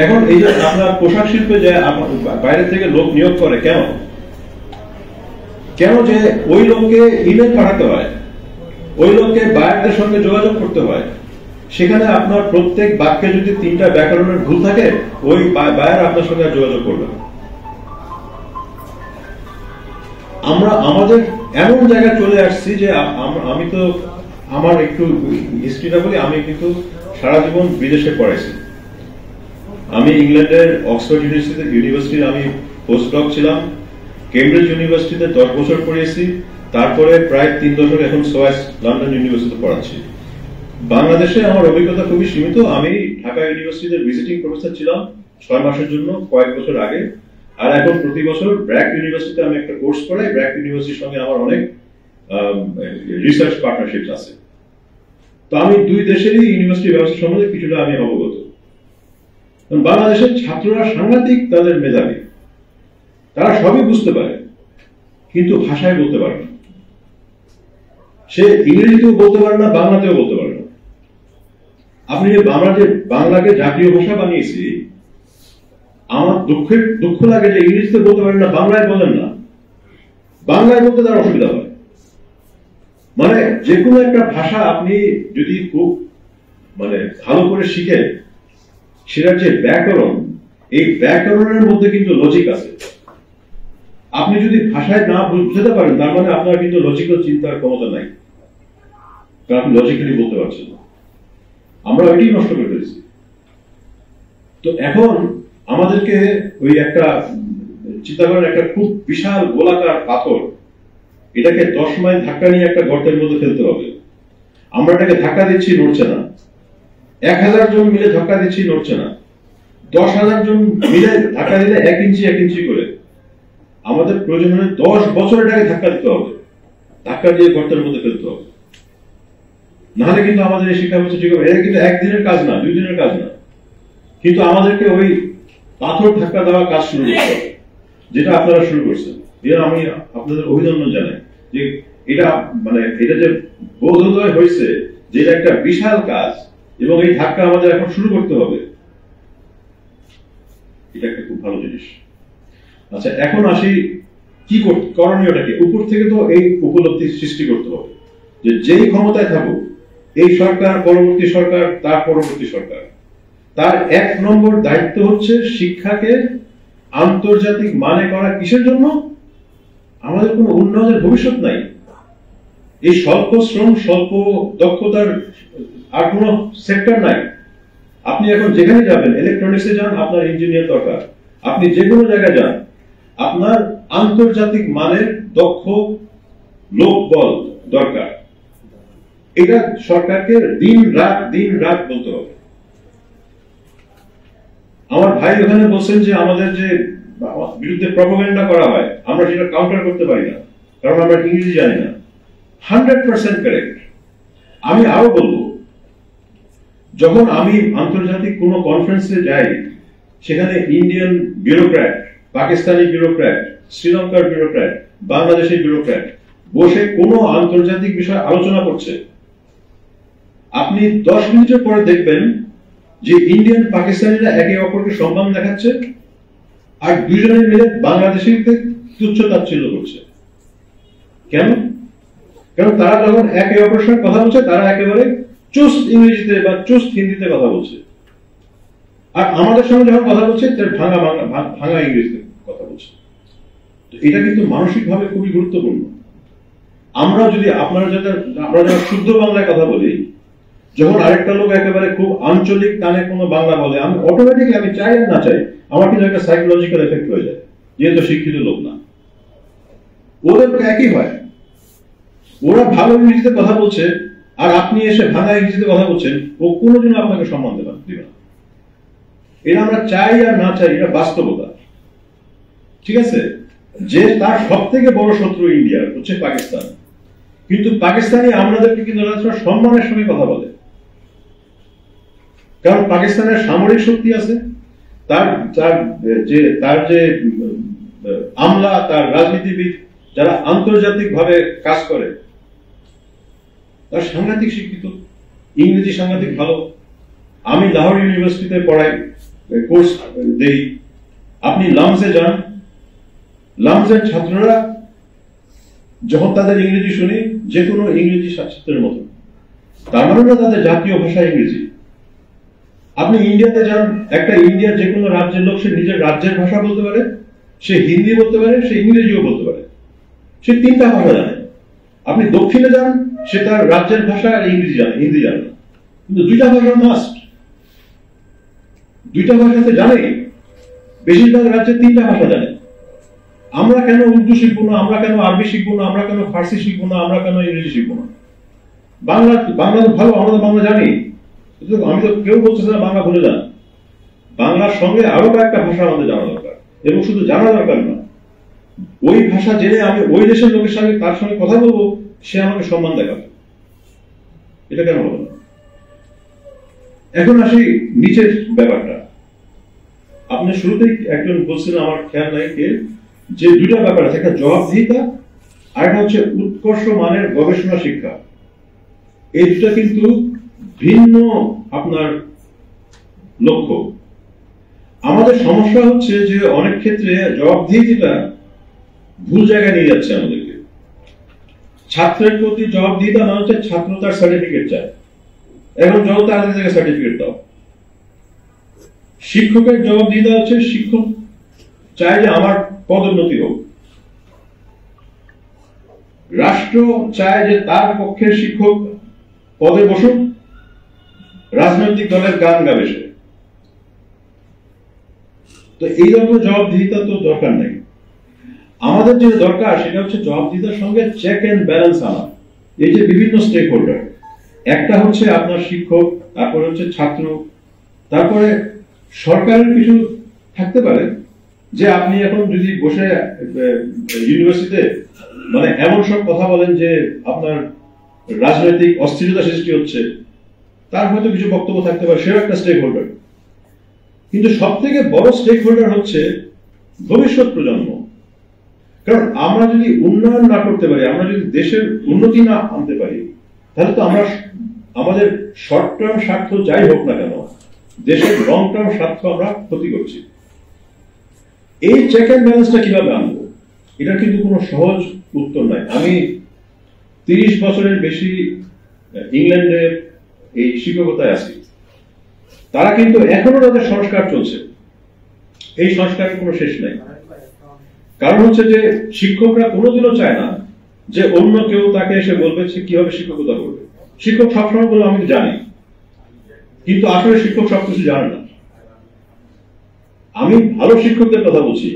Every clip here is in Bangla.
এখন এই যে আপনার পোশাক শিল্পে যে বাইরে থেকে লোক নিয়োগ করে কেন কেন যে ওই লোককে ইমেল পাঠাতে হয়, ওই লোককে বায়ারদের সঙ্গে যোগাযোগ করতে হয়, সেখানে আপনার প্রত্যেক বাক্যে যদি 3টা ব্যাকরণের ভুল থাকে ওই বায়ার আপনার সঙ্গে যোগাযোগ করবে। আমরা আমাদের এমন জায়গায় চলে আসছি যে আমি তো আমার একটু হিস্ট্রিটা বলি, আমি কিন্তু সারা জীবন বিদেশে পড়াইছি। আমি ইংল্যান্ডের অক্সফোর্ড ইউনিভার্সিটির আমি পোস্টডক ছিলাম, কেমব্রিজ ইউনিভার্সিটিতে 10 বছর পড়িয়েছি, তারপরে প্রায় 3 দশক এখন সোয়াইস লন্ডন ইউনিভার্সিটিতে পড়াচ্ছি। বাংলাদেশে আমার অভিজ্ঞতা খুবই সীমিত। আমি ঢাকা ইউনিভার্সিটিতে ভিজিটিং প্রফেসর ছিলাম 6 মাসের জন্য কয়েক বছর আগে, আর এখন প্রতি বছর ব্র্যাক ইউনিভার্সিটিতে আমি একটা কোর্স করাই। ব্র্যাক ইউনিভার্সিটির সঙ্গে আমার অনেক রিসার্চ পার্টনারশিপ আছে। তো আমি দুই দেশেরই ইউনিভার্সিটি ব্যবস্থা সম্বন্ধে কিছুটা আমি অবগত। বাংলাদেশের ছাত্ররা সাংঘাতিক তাদের মেধাবী, তারা সবই বুঝতে পারে কিন্তু ভাষায় বলতে পারে না। সে ইংরেজিতেও বলতে পারে না, বাংলাতেও বলতে পারে না। আপনি যে বাংলাকে জাতীয় ভাষা বানিয়েছি, আমার দুঃখ লাগে যে ইংরেজিতে বলতে পারেন না, বাংলায় বলেন না। বাংলায় বলতে তার অসুবিধা হয়। মানে যে কোনো একটা ভাষা আপনি যদি খুব ভালো করে শিখেন, সেটার যে ব্যাকরণ, এই ব্যাকরণের মধ্যে কিন্তু লজিক আছে। আপনি যদি ভাষায় না বুঝতে পারেন, তার মানে আপনার কিন্তু লজিক্যাল চিন্তার ক্ষমতা নাই, কারণ আপনি লজিক্যালি বলতে পারছেন না। আমরা ওইটাই নষ্ট করে ফেলেছি। তো এখন আমাদেরকে ওই একটা চিন্তা করেন, একটা খুব বিশাল গোলাকার পাথর, এটাকে 10 মাইল ধাক্কা নিয়ে একটা গর্তের মধ্যে ফেলতে হবে। আমরা এটাকে ধাক্কা দিচ্ছি, নড়ছে না। 1000 জন মিলে ধাক্কা দিচ্ছি, নড়ছে না। 10,000 জন মিলে ধাক্কা দিলে 1 ইঞ্চি 1 ইঞ্চি করে। আমাদের প্রয়োজন হলে 10 বছর এটাকে ধাক্কা দিতে হবে, ধাক্কা দিয়ে গর্তের মধ্যে ফেলতে হবে। নাহলে কিন্তু আমাদের এই শিক্ষা ব্যবস্থা ঠিক হবে। এটা কিন্তু 1 দিনের কাজ না, 2 দিনের কাজ না। কিন্তু আমাদেরকে ওই পাথর ধাক্কা দেওয়া কাজ শুরু করতে হবে, যেটা আপনারা শুরু করছেন। এর আমি আপনাদের অভিনন্দন জানাই যে এটা এটা যে বোধোদয় হয়েছে যে এটা একটা বিশাল কাজ, এবং এই ধাক্কা আমাদের এখন শুরু করতে হবে। এটা একটা খুব ভালো জিনিস। আচ্ছা, এখন আসি কি করণীয়টাকে। উপর থেকে তো এই উপলব্ধি সৃষ্টি করতে হবে যে যেই ক্ষমতায় থাকুক, এই সরকার, পরবর্তী সরকার, তার পরবর্তী সরকার, তার 1 নম্বর দায়িত্ব হচ্ছে শিক্ষাকে আন্তর্জাতিক মানে করা। কিসের জন্য? আমাদের কোনো উন্নয়নের ভবিষ্যৎ নাই। এই স্বল্প শ্রম, স্বল্প দক্ষতার আর কোন সেক্টর নাই। আপনি এখন যেখানে যাবেন, ইলেকট্রনিক্সে যান, আপনার ইঞ্জিনিয়ার দরকার। আপনি যে কোনো জায়গায় যান, আপনার আন্তর্জাতিক মানের দক্ষ লোকবল দরকার। এটা সরকারকে দিন রাত বলতে হবে। আমার ভাই ওখানে বলছেন যে আমাদের যে বিরুদ্ধে প্রপাগান্ডা করা হয়, আমরা সেটা কাউন্টার করতে পারি না, কারণ আমরা ইংরেজি জানি না। 100% কারেক্ট। আমি আরো বলবো, যখন আমি আন্তর্জাতিক কোন কনফারেন্সে যাই, সেখানে ইন্ডিয়ান ব্যুরোক্র্যাট, পাকিস্তানি ব্যুরোক্র্যাট, শ্রীলঙ্কার ব্যুরোক্র্যাট, বাংলাদেশের ব্যুরোক্র্যাট বসে কোন আন্তর্জাতিক বিষয় আলোচনা করছে, আপনি 10 মিনিটের পরে দেখবেন যে ইন্ডিয়ান পাকিস্তানিরা একে অপরকে সম্মান দেখাচ্ছে, আর দুজনে মিলে বাংলাদেশিদের তুচ্ছ তাচ্ছিল্য করছে। কেন? কারণ তারা যখন একে অপরের সঙ্গে কথা বলছে, তারা একেবারে চুস্ত ইংরেজিতে বা চুস্ত হিন্দিতে কথা বলছে, আর আমাদের সঙ্গে যখন কথা বলছে, তার ভাঙা ইংরেজিতে কথা বলছে। তো এটা কিন্তু মানসিকভাবে খুবই গুরুত্বপূর্ণ। আমরা যারা শুদ্ধ বাংলায় কথা বলি, যখন আরেকটা লোক একেবারে খুব আঞ্চলিক টানে কোনো বাংলা বলে, আমি অটোমেটিকলি, আমি চাই আর না চাই, আমার কিন্তু একটা সাইকোলজিক্যাল এফেক্ট হয়ে যায়, যেহেতু শিক্ষিত লোক না। ওদের একই হয়, ওরা ভালো ইংরেজিতে কথা বলছে, আর আপনি এসে ভাঙা ইংরেজিতে কথা বলছেন, ও কোনোদিন আপনাকে সম্মান দিবে না। এটা আমরা চাই আর না চাই, এটা বাস্তবতা। ঠিক আছে? যে তার সব থেকে বড় শত্রু ইন্ডিয়া হচ্ছে পাকিস্তান, কিন্তু পাকিস্তানি আমাদেরকে কিন্তু সম্মানের সঙ্গে কথা বলে, কারণ পাকিস্তানের সামরিক শক্তি আছে, তার যে আমলা, তার রাজনীতিবিদ যারা আন্তর্জাতিক ভাবে কাজ করে, তার সাংঘাতিক শিক্ষিত, ইংরেজি সাংঘাতিক ভালো। আমি লাহোর ইউনিভার্সিটিতে পড়াই, কোর্স দেই, আপনি লামসে যান, লামসের ছাত্ররা যখন তাদের ইংরেজি শুনি যে কোনো ইংরেজি ছাত্রের মতো, তার মানে না তাদের জাতীয় ভাষা ইংরেজি। আপনি ইন্ডিয়াতে যান, একটা ইন্ডিয়ার যে কোনো রাজ্যের লোক সে নিজের রাজ্যের ভাষা বলতে পারে, সে হিন্দি বলতে পারে, সে ইংরেজিও বলতে পারে, সে তিনটা ভাষা জানে। আপনি দক্ষিণে যান, সে তার রাজ্যের ভাষা আর ইংরেজি জানে, হিন্দি জানে না, কিন্তু দুইটা ভাষা মাস্ট, দুইটা ভাষাতে জানে। বেশিরভাগ রাজ্যে তিনটা ভাষা জানে। আমরা কেন উর্দু শিখবো না, আমরা কেন আরবি শিখবো না, আমরা কেন ফার্সি শিখবো না, আমরা কেন ইংরেজি শিখবো না? বাংলা তো ভালো, আমরা তো বাংলা জানি। আমি তো কেউ বলতেছে না বাংলা ভুলে যান। বাংলার সঙ্গে আরো কয়েকটা ভাষা আমাদের জানা দরকার, এবং শুধু জানা দরকার না, ওই ভাষা জেনে আমি ওই দেশের লোকের সঙ্গে তার সঙ্গে কথা বলবো, সে আমাকে সম্মান দেখাবে। এটা কেন হবে না? এখন আসি নিচের ব্যাপারটা। আপনি শুরুতেই একজন বলছিলেন, আমার খেয়াল নাই কে, যে দুইটা ব্যাপার আছে, একটা জবাবদিহিতা আর একটা হচ্ছে উৎকর্ষ মানের গবেষণা শিক্ষা। এই দুটা কিন্তু ভিন্ন আপনার লক্ষ্য। আমাদের সমস্যা হচ্ছে যে অনেক ক্ষেত্রে জবাবদিহিতা ভুল জায়গায় নিয়ে যাচ্ছে আমাদেরকে। ছাত্রের প্রতি জবাবদিহিতা না হচ্ছে ছাত্র তার সার্টিফিকেট চায়, এখন যত তাড়াতাড়ি থেকে সার্টিফিকেট দাও। শিক্ষকের জবাবদিহিতা হচ্ছে শিক্ষক চায় যে আমার পদোন্নতি হোক। রাষ্ট্র চায় যে তার পক্ষের শিক্ষক পদে বসুক, রাজনৈতিক দলের গান গাবে সে। তো এই রকমের জবাবদিহিতা তো দরকার নেই। আমাদের যে দরকার সেটা হচ্ছে জবাবদিহিতার সঙ্গে চেক এন্ড ব্যালেন্স আনা। এই যে বিভিন্ন স্টেক হোল্ডার, একটা হচ্ছে আপনার শিক্ষক, তারপরে হচ্ছে ছাত্র, তারপরে সরকারের কিছু থাকতে পারে যে আপনি এখন যদি বসে ইউনিভার্সিটিতে মানে এমন সব কথা বলেন যে আপনার রাজনৈতিক অস্থিরতা সৃষ্টি হচ্ছে, তার হয়তো কিছু বক্তব্য থাকতে পারে, সেও একটা স্টেক হোল্ডার। কিন্তু সব থেকে বড় স্টেক হোল্ডার হচ্ছে ভবিষ্যৎ প্রজন্ম। কারণ আমরা যদি উন্নয়ন না করতে পারি, আমরা যদি দেশের উন্নতি না আনতে পারি, তাহলে তো আমরা আমাদের শর্ট টার্ম স্বার্থ যাই হোক না কেন, দেশের লং টার্ম স্বার্থ আমরা ক্ষতি করছি। এই চেক এন্ড ব্যালেন্সটা কিভাবে আনবো, এটা কিন্তু কোনো সহজ উত্তর নাই। আমি 30 বছরের বেশি ইংল্যান্ডে এই শিক্ষকতায় আছি, তারা কিন্তু এখনো তাদের সংস্কার চলছে, এই সংস্কারের কোনো শেষ নাই। কারণ হচ্ছে যে শিক্ষকরা কোনোদিনও চায় না যে অন্য কেউ তাকে এসে বলবে সে কিভাবে শিক্ষকতা করবে। শিক্ষক সবসময় বলে আমি জানি, কিন্তু আসলে শিক্ষক সবকিছু জানে না। আমি ভালো শিক্ষকদের কথা বলছি।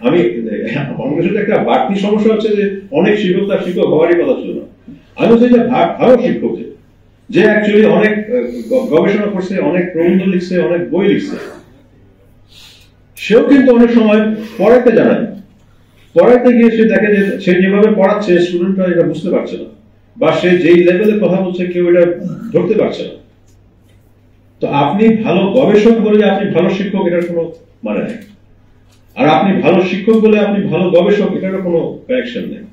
আমি আমাদের সাথে একটা বাড়তি সমস্যা হচ্ছে যে অনেক শিক্ষক তার শিক্ষক হওয়ারই কথা ছিল না। আমি বলছি যে ভালো শিক্ষক যে অ্যাকচুয়ালি অনেক গবেষণা করছে, অনেক প্রবন্ধ লিখছে, অনেক বই লিখছে, সেও কিন্তু অনেক সময় পড়াইতে জানে না। পড়াইতে গিয়ে সে দেখে যে সে যেভাবে পড়াচ্ছে স্টুডেন্টরা এটা বুঝতে পারছে না, বা সে যেই লেভেলে কথা বলছে কেউ এটা ধরতে পারছে না। তো আপনি ভালো গবেষক বলে যে আপনি ভালো শিক্ষক, এটার কোনো মানে নেই। আর আপনি ভালো শিক্ষক বলে আপনি ভালো গবেষক, এটারও কোনো কানেকশন নেই।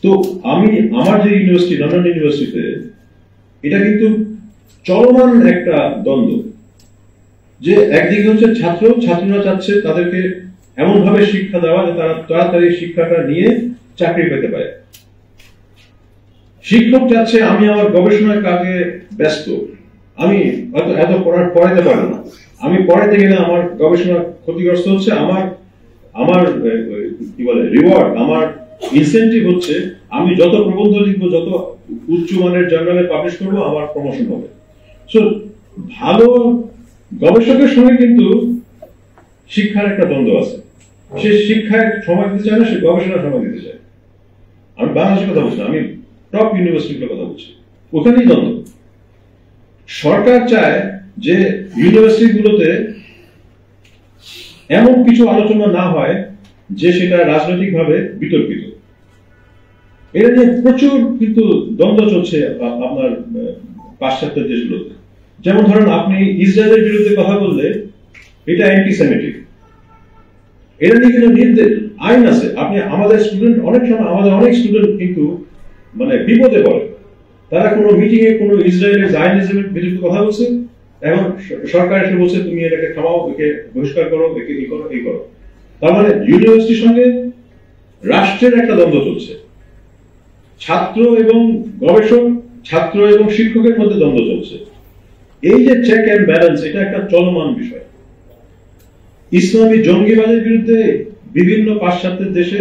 তো আমি আমার যে ইউনিভার্সিটি, লন্ডন ইউনিভার্সিটিতে, এটা কিন্তু চলমান একটা দ্বন্দ্ব, যে একদিকে হচ্ছে ছাত্ররা চাচ্ছে তাদেরকে এমন ভাবে শিক্ষা দেওয়া যে তারা তাড়াতাড়ি শিক্ষাটা নিয়ে চাকরি পেতে পারে। শিক্ষক চাচ্ছে আমি আমার গবেষণার কাজে ব্যস্ত, আমি এত পড়াইতে পারবো না, আমি পড়াইতে গেলে আমার গবেষণা ক্ষতিগ্রস্ত হচ্ছে, আমার কি বলে রিওয়ার্ড, আমার ইনসেন্টিভ হচ্ছে আমি যত প্রবন্ধ লিখবো, যত উচ্চমানের জার্নালে পাবলিশ করবো, আমার প্রমোশন হবে। সো ভালো গবেষকের সঙ্গে কিন্তু শিক্ষার একটা দ্বন্দ্ব আছে। সে শিক্ষায় সময় দিতে চায় না, সে গবেষণার সময় দিতে চায়। আমি বাংলাদেশের কথা বলছি না, আমি টপ ইউনিভার্সিটির কথা বলছি, ওখানেই দ্বন্দ্ব। সরকার চায় যে ইউনিভার্সিটিগুলোতে এমন কিছু আলোচনা না হয় যে সেটা রাজনৈতিকভাবে বিতর্কিত। এটা নিয়ে প্রচুর কিন্তু দ্বন্দ্ব চলছে আপনার পাশ্চাত্য দেশগুলোতে। যেমন ধরেন আপনি ইসরায়েলের বিরুদ্ধে কথা বললে এটা অ্যান্টিসেমিটিক, এটা নিয়ে কিন্তু নির্দেশ আইন আছে। আপনি আমাদের স্টুডেন্ট, অনেক সময় আমাদের অনেক স্টুডেন্ট কিন্তু মানে বিপদে পড়ে, তারা কোনো মিটিং এ কোনো ইসরায়েলের জায়নিজমের বিরুদ্ধে কথা বলছে, এখন সরকার এসে বলছে তুমি এটাকে থামাও, একে বহিষ্কার করো, একে এই করো, এই করো। তার মানে ইউনিভার্সিটির সঙ্গে রাষ্ট্রের একটা দ্বন্দ্ব চলছে, ছাত্র এবং গবেষক, ছাত্র এবং শিক্ষকের মধ্যে দ্বন্দ্ব চলছে। এই যে চেক এন্ড ব্যালেন্স, এটা একটা চলমান বিষয়। ইসলামী জঙ্গিবাদের বিরুদ্ধে বিভিন্ন পাশ্চাত্যের দেশে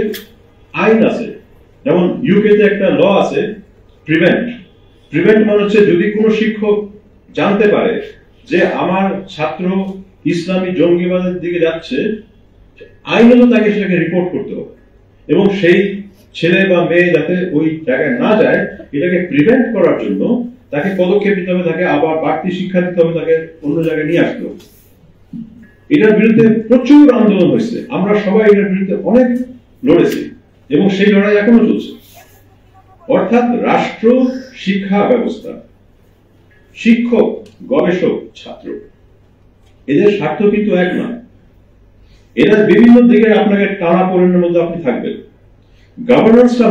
আইন আছে, যেমন ইউকেতে একটা ল আছে প্রিভেন্ট। প্রিভেন্ট মানে হচ্ছে যদি কোনো শিক্ষক জানতে পারে যে আমার ছাত্র ইসলামী জঙ্গিবাদের দিকে যাচ্ছে, আইনত তাকে সেটাকে রিপোর্ট করতে হবে, এবং সেই ছেলে বা মেয়ে যাতে ওই জায়গায় না যায়, এটাকে প্রিভেন্ট করার জন্য তাকে পদক্ষেপ নিতে হবে, তাকে আবার বাড়তি শিক্ষা দিতে হবে, তাকে অন্য জায়গায় নিয়ে আসতে হবে। এটার বিরুদ্ধে প্রচুর আন্দোলন হয়েছে, আমরা সবাই এটার বিরুদ্ধে অনেক লড়েছি, এবং সেই লড়াই এখনো চলছে। অর্থাৎ রাষ্ট্র, শিক্ষা ব্যবস্থা, শিক্ষক, গবেষক, ছাত্র, এদের স্বার্থ কিন্তু এক না। এরা বিভিন্ন দিকে আপনাকে টানা পোড়েনের মধ্যে আপনি থাকবেন। গভর্নেন্সটা